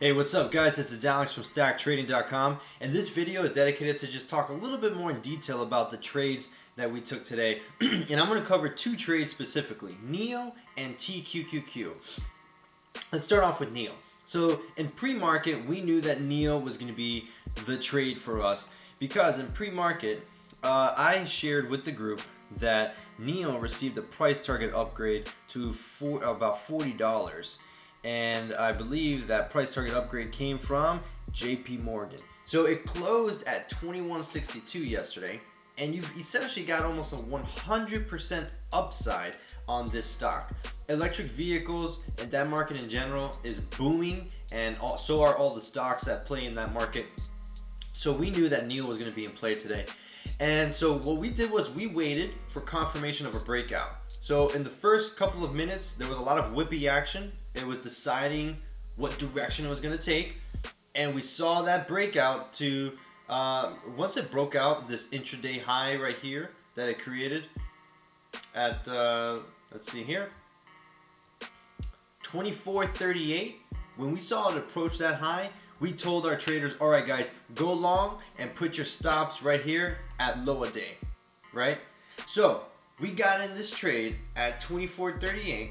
Hey, what's up guys? This is Alex from StackTrading.com, and this video is dedicated to just talk a little bit more in detail about the trades that we took today. And I'm going to cover two trades specifically, NIO and TQQQ. Let's start off with NIO. So in pre-market, we knew that NIO was going to be the trade for us because in pre-market, I shared with the group that NIO received a price target upgrade to about $40. And I believe that price target upgrade came from JP Morgan. So it closed at 2162 yesterday, and you've essentially got almost a 100% upside on this stock. Electric vehicles and that market in general is booming, and so are all the stocks that play in that market. So we knew that NIO was going to be in play today. And so what we did was we waited for confirmation of a breakout. So in the first couple of minutes, there was a lot of whippy action. It was deciding what direction it was going to take. And we saw that breakout to, once it broke out this intraday high right here that it created at, let's see here, 24.38. When we saw it approach that high, we told our traders, all right guys, go long and put your stops right here at low a day, right? So we got in this trade at 24.38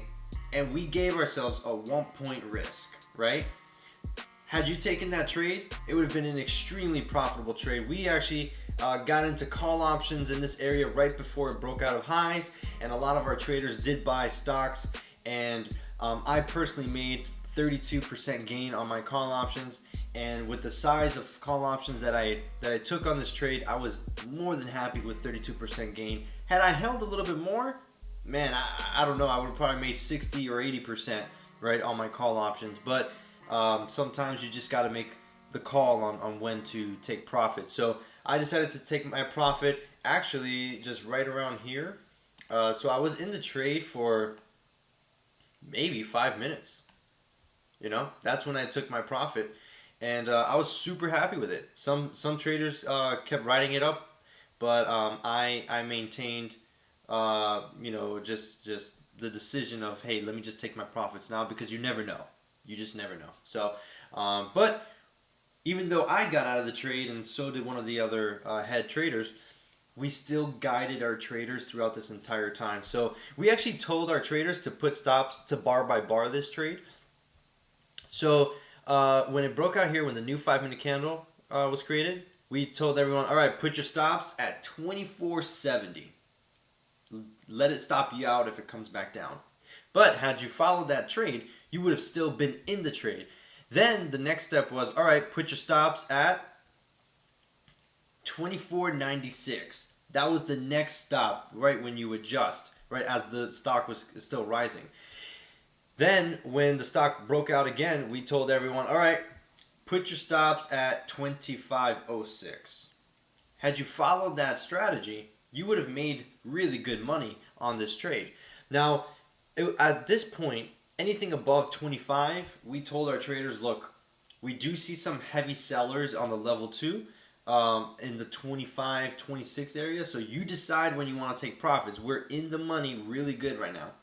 and we gave ourselves a 1-point risk, right? Had you taken that trade, it would have been an extremely profitable trade. We actually got into call options in this area right before it broke out of highs, and a lot of our traders did buy stocks, and I personally made 32% gain on my call options. And with the size of call options that I took on this trade, I was more than happy with 32% gain. Had I held a little bit more, man, I don't know, I would have probably made 60 or 80% right on my call options. But sometimes you just got to make the call on when to take profit. So I decided to take my profit actually just right around here. So I was in the trade for maybe 5 minutes. You know, that's when I took my profit. And I was super happy with it. Some traders kept writing it up, but I maintained, you know, just the decision of, hey, let me just take my profits now, because you never know. You just never know. So, but even though I got out of the trade and so did one of the other head traders, we still guided our traders throughout this entire time. So we actually told our traders to put stops to bar by bar this trade. So when it broke out here, when the new 5-minute candle was created, we told everyone, all right, put your stops at 24.70. Let it stop you out if it comes back down. But had you followed that trade, you would have still been in the trade. Then the next step was, all right, put your stops at 24.96. That was the next stop, right, when you adjust, right, as the stock was still rising. Then, when the stock broke out again, we told everyone, all right, put your stops at 25.06. Had you followed that strategy, you would have made really good money on this trade. Now, at this point, anything above 25, we told our traders, look, we do see some heavy sellers on the level 2 in the 25, 26 area. So you decide when you want to take profits. We're in the money really good right now.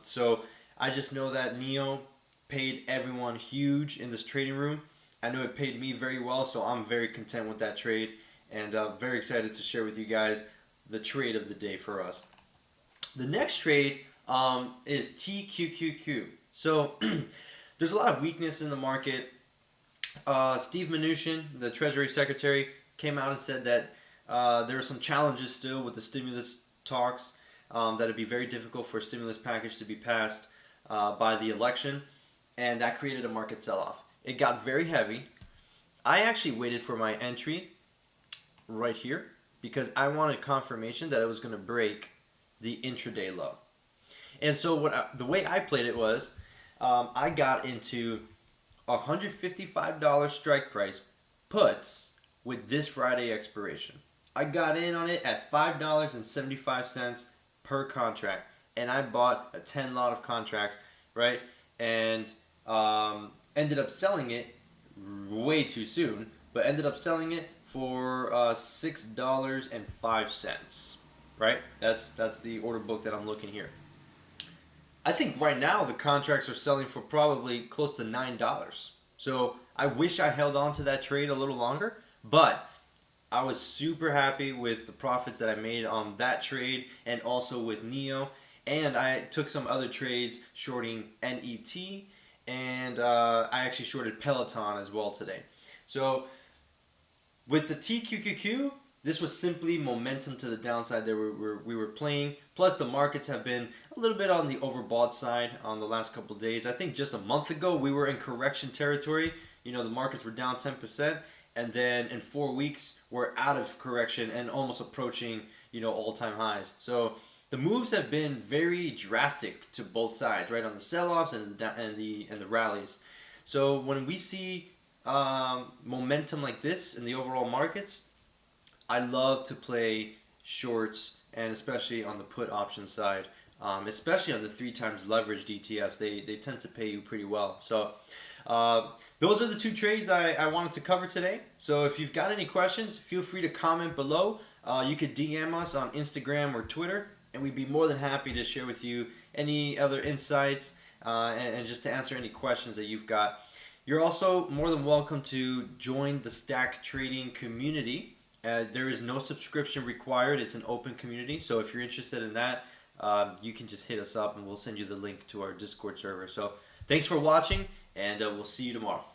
So I just know that NIO paid everyone huge in this trading room. I know it paid me very well, so I'm very content with that trade, and very excited to share with you guys the trade of the day for us. The next trade is TQQQ. So there's a lot of weakness in the market. Steve Mnuchin, the Treasury Secretary, came out and said that there are some challenges still with the stimulus talks, that it'd be very difficult for a stimulus package to be passed by the election, and that created a market sell-off. It got very heavy. I actually waited for my entry right here because I wanted confirmation that it was going to break the intraday low. And so the way I played it was, I got into $155 strike price puts with this Friday expiration. I got in on it at $5.75 per contract, and I bought a 10 lot of contracts, right? And ended up selling it way too soon, but ended up selling it for $6.05, right? That's the order book that I'm looking here. I think right now the contracts are selling for probably close to $9. So I wish I held on to that trade a little longer, but I was super happy with the profits that I made on that trade and also with NIO. And I took some other trades shorting NET, and I actually shorted Peloton as well today. So with the TQQQ, this was simply momentum to the downside that we were playing. Plus, the markets have been a little bit on the overbought side on the last couple of days. I think just a month ago we were in correction territory. You know, the markets were down 10%, and then in 4 weeks we're out of correction and almost approaching, you know, all-time highs. So the moves have been very drastic to both sides, right, on the sell-offs and the rallies. So when we see momentum like this in the overall markets, I love to play shorts, and especially on the put option side, especially on the 3 times leveraged ETFs. They tend to pay you pretty well. So those are the 2 trades I wanted to cover today. So if you've got any questions, feel free to comment below. You could DM us on Instagram or Twitter, and we'd be more than happy to share with you any other insights and just to answer any questions that you've got. You're also more than welcome to join the Stack Trading community. There is no subscription required. It's an open community. So if you're interested in that, you can just hit us up and we'll send you the link to our Discord server. So thanks for watching, and we'll see you tomorrow.